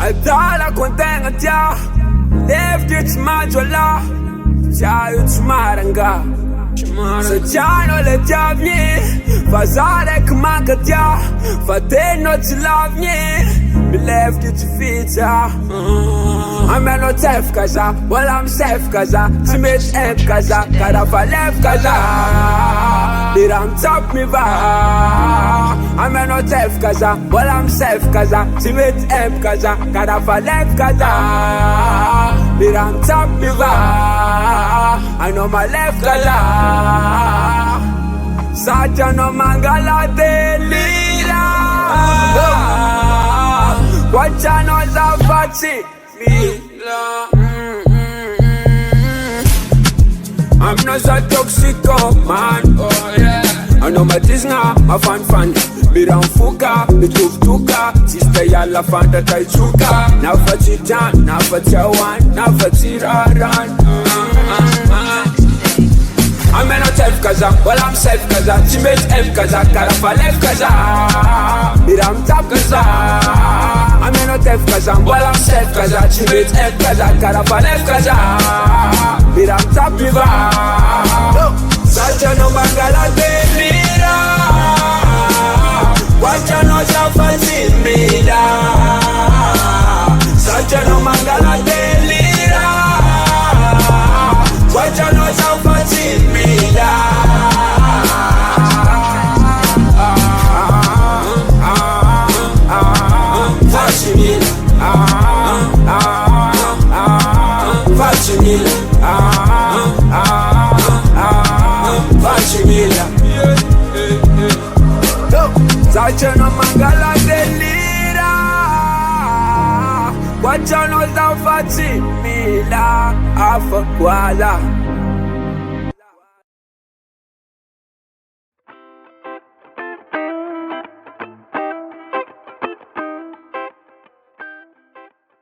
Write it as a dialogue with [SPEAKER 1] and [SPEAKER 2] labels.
[SPEAKER 1] Adala kontenga tia Left it majola Tia it's maranga Se tiano le tiavni Fazare kmanka tia Fate no ti lavni Me left it fita I'm no tef kaza Well I'm safe kaza Timid M kaza Karafa left kaza Did I'm top me va I'm no tef kaza Well I'm safe kaza Timid M kaza Karafa left kaza Did I'm top me va I know my left kaza Sacha no mangala delira Watcha no zafati I'm not so toxic, man. Oh yeah. I know my tisna, my fan. Biram fuka, tuka. Sister yalla fanta taichuka. Na fatijan, na fatiawan, na fatiraran. I'm no tef kaza, well I'm safe kaza. Timid M kaza, karafa left kaza. Biram tap kaza. I'm no tef kaza, well I'm safe kaza. Timid M kaza, karafa left kaza. Biram tap viva. Sacha no mangala delira. Wacha no zafati mida. Sacha no mangala delira. Wacha no zafati mida. Vacimila. Vacimila. Vacimila. Sacha no mangala delira. Wacha no zafati mida. Afa kwala.